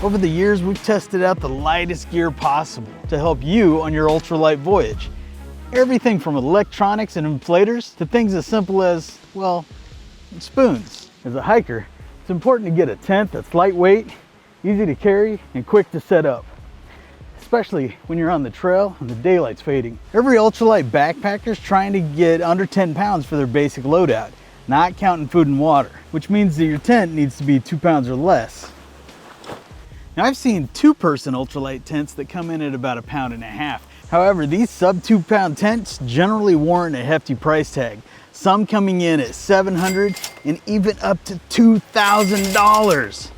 Over the years, we've tested out the lightest gear possible to help you on your ultralight voyage. Everything from electronics and inflators to things as simple as, well, spoons. As a hiker, it's important to get a tent that's lightweight, easy to carry, and quick to set up, especially when you're on the trail and the daylight's fading. Every ultralight backpacker's trying to get under 10 pounds for their basic loadout, not counting food and water, which means that your tent needs to be 2 pounds or less. Now, I've seen 2-person ultralight tents that come in at about 1.5 pounds. However, these sub 2 pound tents generally warrant a hefty price tag, some coming in at $700 and even up to $2,000.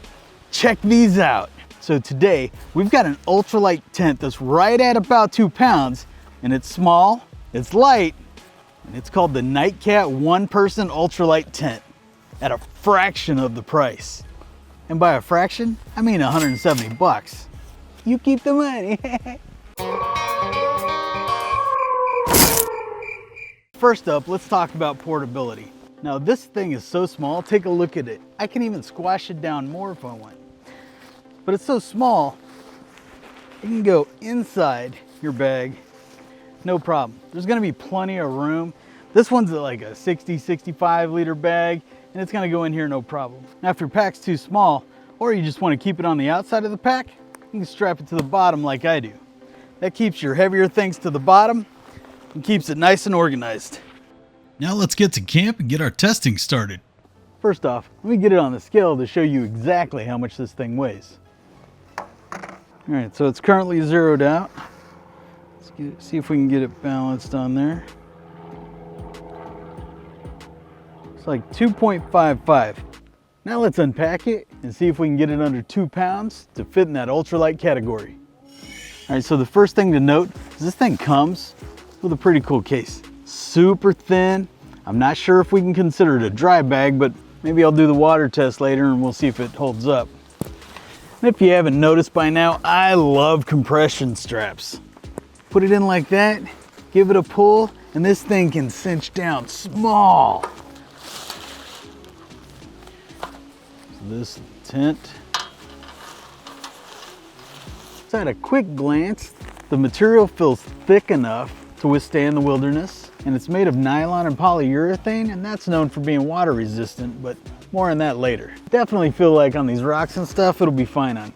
Check these out. So today, we've got an ultralight tent that's right at about 2 pounds, and it's small, it's light, and it's called the Nightcat 1-person ultralight tent at a fraction of the price. And by a fraction, I mean 170 bucks. You keep the money. First up, let's talk about portability. Now, this thing is so small, take a look at it. I can even squash it down more if I want. But it's so small, it can go inside your bag, no problem. There's gonna be plenty of room. This one's like a 65 liter bag, and it's gonna go in here no problem. Now, if your pack's too small, or you just wanna keep it on the outside of the pack, you can strap it to the bottom like I do. That keeps your heavier things to the bottom and keeps it nice and organized. Now let's get to camp and get our testing started. First off, let me get it on the scale to show you exactly how much this thing weighs. All right, so it's currently zeroed out. Let's see if we can get it balanced on there. It's like 2.55. Now let's unpack it and see if we can get it under 2 pounds to fit in that ultralight category. All right, so the first thing to note is this thing comes with a pretty cool case. Super thin. I'm not sure if we can consider it a dry bag, but maybe I'll do the water test later and we'll see if it holds up. And if you haven't noticed by now, I love compression straps. Put it in like that, give it a pull, and this thing can cinch down small. So this tent. So at a quick glance, the material feels thick enough to withstand the wilderness, and it's made of nylon and polyurethane, and that's known for being water resistant, but more on that later. Definitely feel like on these rocks and stuff, it'll be fine on.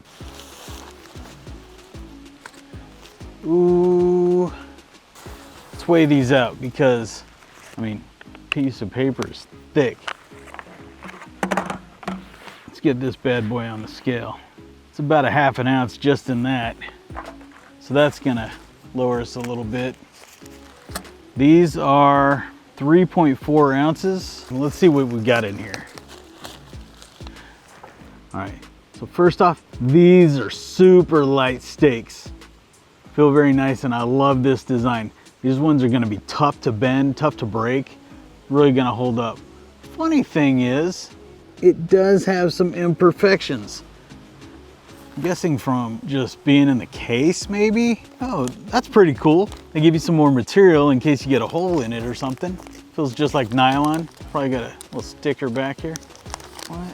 Ooh, let's weigh these out because, I mean, piece of paper is thick. Let's get this bad boy on the scale. It's about 1/2 ounce just in that. So that's gonna lower us a little bit. These are 3.4 ounces. Let's see what we got in here. All right, so first off, these are super light stakes. Feel very nice, and I love this design. These ones are gonna be tough to bend, tough to break, really gonna hold up. Funny thing is, it does have some imperfections. I'm guessing from just being in the case, maybe? Oh, that's pretty cool. They give you some more material in case you get a hole in it or something. Feels just like nylon. Probably got a little sticker back here. What?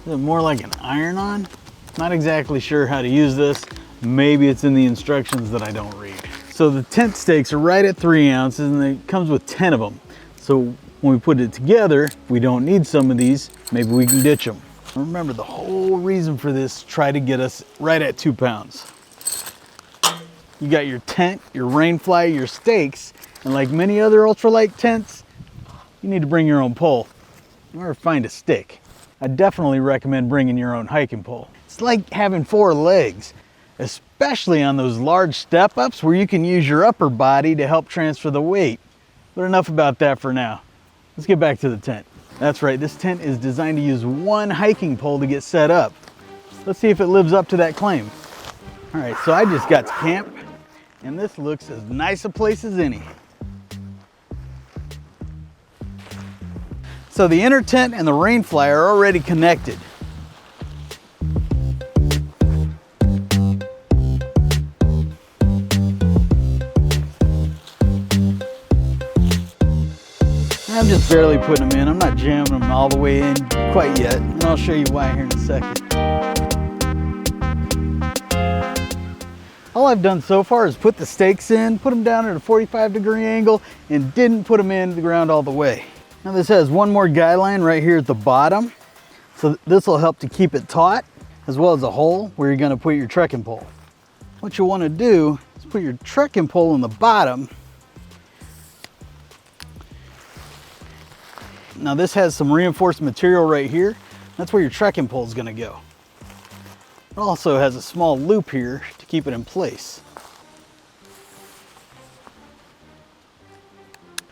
Is it more like an iron-on? Not exactly sure how to use this. Maybe it's in the instructions that I don't read. So the tent stakes are right at 3 ounces, and it comes with 10 of them. So when we put it together, if we don't need some of these, maybe we can ditch them. Remember, the whole reason for this, try to get us right at 2 pounds. You got your tent, your rainfly, your stakes, and like many other ultralight tents, you need to bring your own pole or find a stick. I definitely recommend bringing your own hiking pole. It's like having 4 legs, especially on those large step-ups where you can use your upper body to help transfer the weight. But enough about that for now. Let's get back to the tent. That's right, this tent is designed to use 1 hiking pole to get set up. Let's see if it lives up to that claim. All right, so I just got to camp, and this looks as nice a place as any. So the inner tent and the rainfly are already connected. I'm just barely putting them in. I'm not jamming them all the way in quite yet, and I'll show you why here in a second. All I've done so far is put the stakes in, put them down at a 45-degree angle, and didn't put them into the ground all the way. Now this has one more guy line right here at the bottom. So this will help to keep it taut, as well as a hole where you're gonna put your trekking pole. What you'll wanna do is put your trekking pole in the bottom. Now this has some reinforced material right here. That's where your trekking pole is gonna go. It also has a small loop here to keep it in place.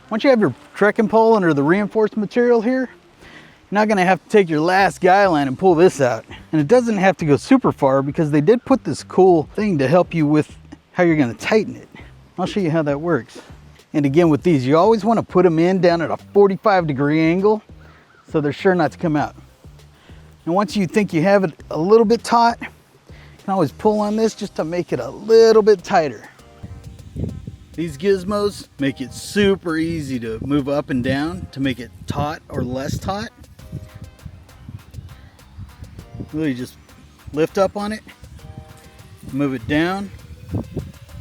Once you have your trekking pole under the reinforced material here, you're not gonna have to take your last guy line and pull this out. And it doesn't have to go super far because they did put this cool thing to help you with how you're gonna tighten it. I'll show you how that works. And again, with these, you always wanna put them in down at a 45-degree angle so they're sure not to come out. And once you think you have it a little bit taut, you can always pull on this just to make it a little bit tighter. These gizmos make it super easy to move up and down to make it taut or less taut. Really just lift up on it, move it down,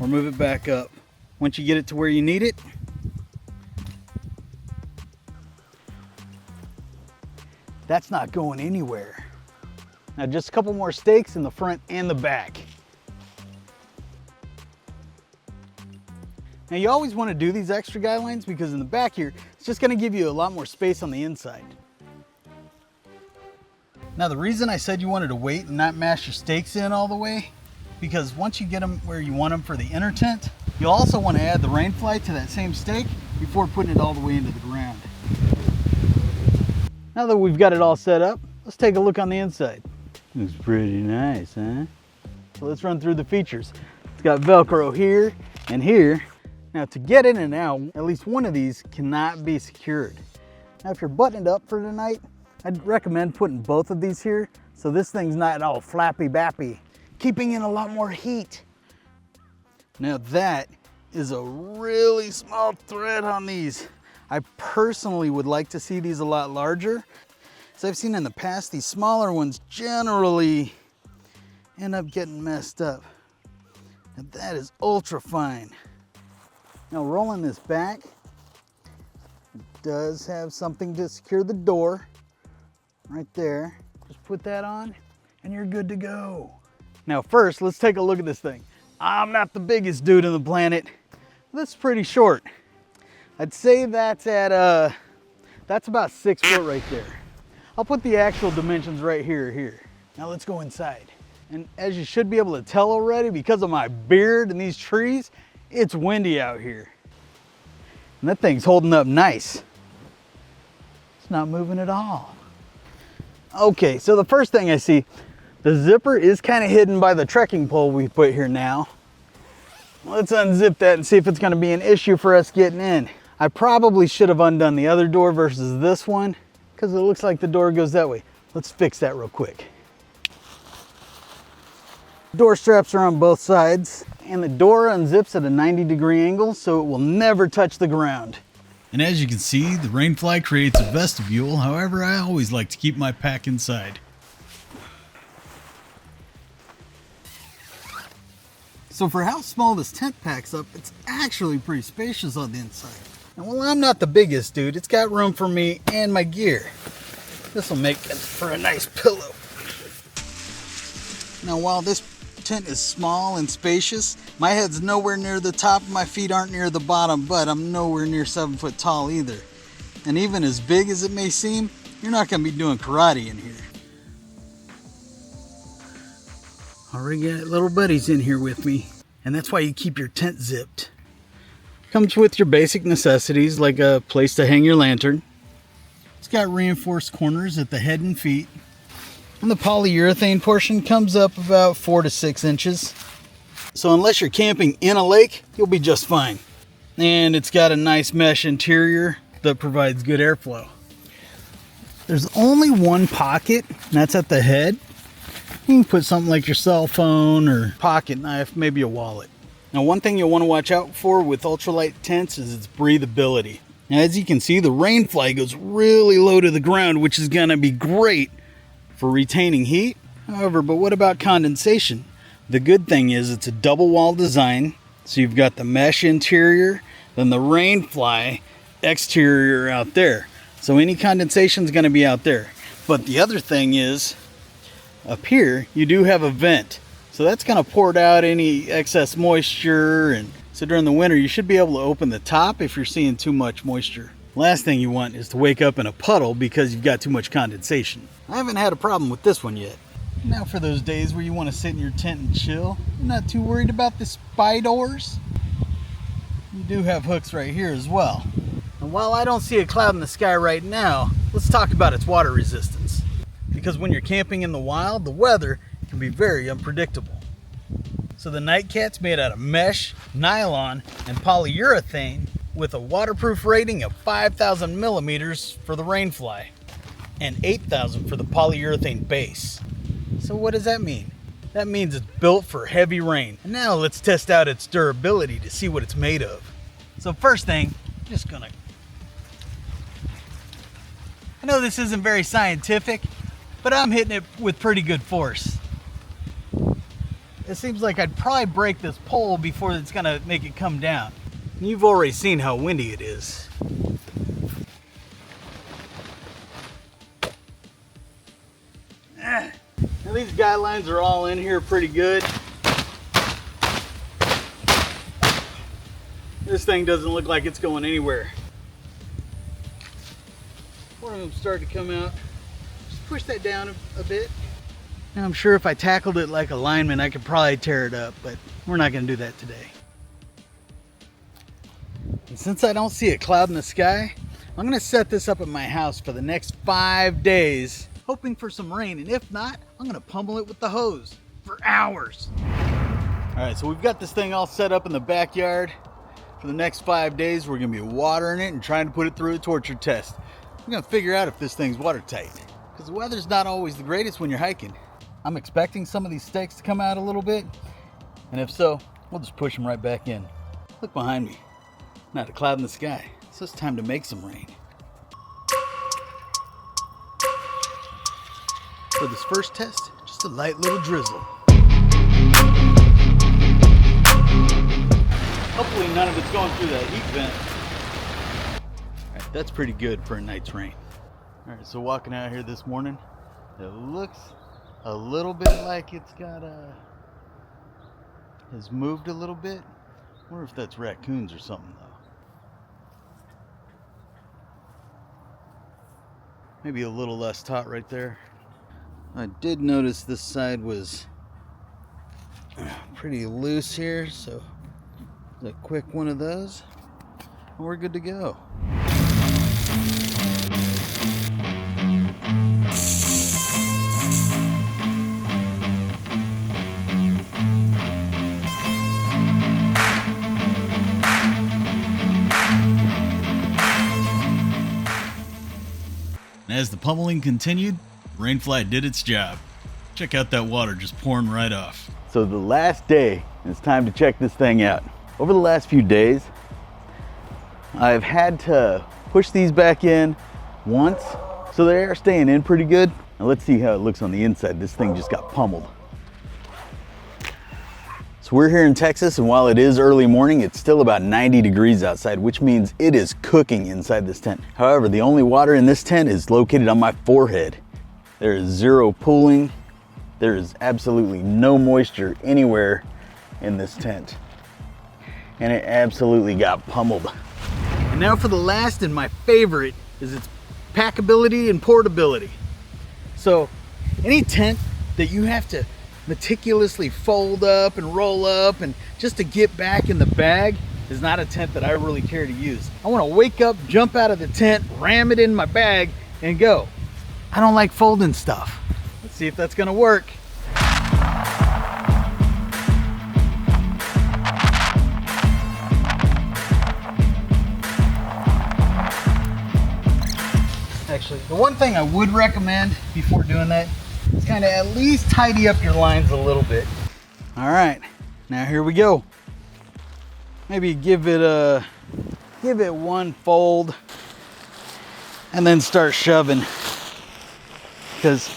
or move it back up. Once you get it to where you need it, that's not going anywhere. Now just a couple more stakes in the front and the back. Now you always want to do these extra guy lines because in the back here, it's just going to give you a lot more space on the inside. Now the reason I said you wanted to wait and not mash your stakes in all the way, because once you get them where you want them for the inner tent, you'll also want to add the rain fly to that same stake before putting it all the way into the ground. Now that we've got it all set up, let's take a look on the inside. Looks pretty nice, huh? So let's run through the features. It's got Velcro here and here. Now to get in and out, at least one of these cannot be secured. Now if you're buttoned up for tonight, I'd recommend putting both of these here so this thing's not all flappy-bappy, keeping in a lot more heat. Now that is a really small thread on these. I personally would like to see these a lot larger. As I've seen in the past, these smaller ones generally end up getting messed up. And that is ultra fine. Now rolling this back, it does have something to secure the door right there. Just put that on and you're good to go. Now first, let's take a look at this thing. I'm not the biggest dude on the planet. This is pretty short. I'd say that's at that's about 6 foot right there. I'll put the actual dimensions right here. Now let's go inside. And as you should be able to tell already, because of my beard and these trees, it's windy out here. And that thing's holding up nice. It's not moving at all. Okay, so the first thing I see, the zipper is kind of hidden by the trekking pole we put here now. Let's unzip that and see if it's going to be an issue for us getting in. I probably should have undone the other door versus this one because it looks like the door goes that way. Let's fix that real quick. Door straps are on both sides and the door unzips at a 90-degree angle so it will never touch the ground. And as you can see, the rain fly creates a vestibule. However, I always like to keep my pack inside. So for how small this tent packs up, it's actually pretty spacious on the inside. And while I'm not the biggest dude, it's got room for me and my gear. This will make it for a nice pillow. Now while this tent is small and spacious, my head's nowhere near the top, my feet aren't near the bottom, but I'm nowhere near 7 foot tall either. And even as big as it may seem, you're not gonna be doing karate in here. Already got little buddies in here with me, and that's why you keep your tent zipped. Comes with your basic necessities like a place to hang your lantern. It's got reinforced corners at the head and feet. And the polyurethane portion comes up about 4 to 6 inches. So unless you're camping in a lake, you'll be just fine. And it's got a nice mesh interior that provides good airflow. There's only one pocket, and that's at the head. You can put something like your cell phone or pocket knife, maybe a wallet. Now one thing you'll want to watch out for with ultralight tents is its breathability. Now as you can see, the rain fly goes really low to the ground, which is going to be great for retaining heat. However, but what about condensation? The good thing is it's a double wall design. So you've got the mesh interior, then the rain fly exterior out there. So any condensation is going to be out there. But the other thing is, up here, you do have a vent. So that's going to pour out any excess moisture. And so during the winter, you should be able to open the top if you're seeing too much moisture. Last thing you want is to wake up in a puddle because you've got too much condensation. I haven't had a problem with this one yet. Now for those days where you want to sit in your tent and chill, you're not too worried about the spy doors. You do have hooks right here as well. And while I don't see a cloud in the sky right now, let's talk about its water resistance. Because when you're camping in the wild, the weather can be very unpredictable. So the Nightcat's made out of mesh, nylon, and polyurethane with a waterproof rating of 5,000 millimeters for the rainfly and 8,000 for the polyurethane base. So what does that mean? That means it's built for heavy rain. And now let's test out its durability to see what it's made of. So first thing, I'm just gonna... I know this isn't very scientific, but I'm hitting it with pretty good force. It seems like I'd probably break this pole before it's gonna make it come down. And you've already seen how windy it is. Now these guidelines are all in here pretty good. This thing doesn't look like it's going anywhere. One of them started to come out. Just push that down a bit. Now I'm sure if I tackled it like a lineman, I could probably tear it up, but we're not gonna do that today. And since I don't see a cloud in the sky, I'm gonna set this up at my house for the next 5 days, hoping for some rain, and if not, I'm gonna pummel it with the hose for hours. All right, so we've got this thing all set up in the backyard. For the next 5 days, we're gonna be watering it and trying to put it through a torture test. We're gonna figure out if this thing's watertight, because the weather's not always the greatest when you're hiking. I'm expecting some of these stakes to come out a little bit, and if so, we'll just push them right back in. Look behind me, not a cloud in the sky, so it's time to make some rain. For this first test, just a light little drizzle. Hopefully none of it's going through that heat vent. All right, that's pretty good for a night's rain. All right, so walking out here this morning, it looks a little bit like it's got has moved a little bit. I wonder if that's raccoons or something though. Maybe a little less taut right there. I did notice this side was pretty loose here, so a quick one of those, and we're good to go. As the pummeling continued, Rainfly did its job. Check out that water just pouring right off. So the last day, it's time to check this thing out. Over the last few days, I've had to push these back in once, so they are staying in pretty good. Now let's see how it looks on the inside. This thing just got pummeled. So we're here in Texas, and while it is early morning, it's still about 90 degrees outside, which means it is cooking inside this tent. However, the only water in this tent is located on my forehead. There is zero pooling. There is absolutely no moisture anywhere in this tent. And it absolutely got pummeled. And now for the last and my favorite is its packability and portability. So any tent that you have to meticulously fold up and roll up and just to get back in the bag is not a tent that I really care to use. I want to wake up, jump out of the tent, ram it in my bag, and go. I don't like folding stuff. Let's see if that's gonna work. Actually, the one thing I would recommend before doing that is kind of at least tidy up your lines a little bit. All right, now here we go. Maybe give it one fold and then start shoving, because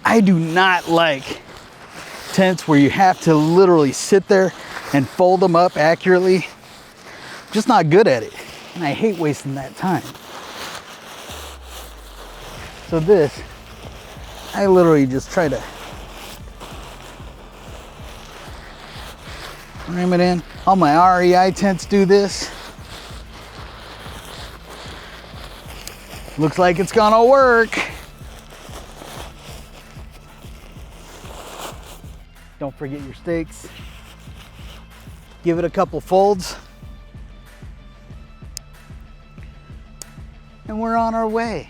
I do not like tents where you have to literally sit there and fold them up accurately. I'm just not good at it, and I hate wasting that time. So this, I literally just try to ram it in. All my REI tents do this. Looks like it's gonna work. Don't forget your stakes. Give it a couple folds. And we're on our way.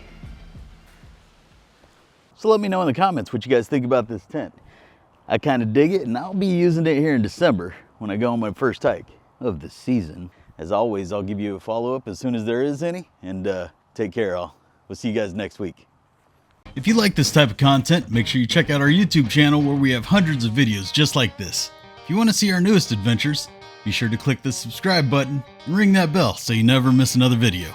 So let me know in the comments what you guys think about this tent. I kind of dig it, and I'll be using it here in December when I go on my first hike of the season. As always, I'll give you a follow-up as soon as there is any, and take care all. We'll see you guys next week. If you like this type of content, make sure you check out our YouTube channel where we have hundreds of videos just like this. If you want to see our newest adventures, be sure to click the subscribe button and ring that bell so you never miss another video.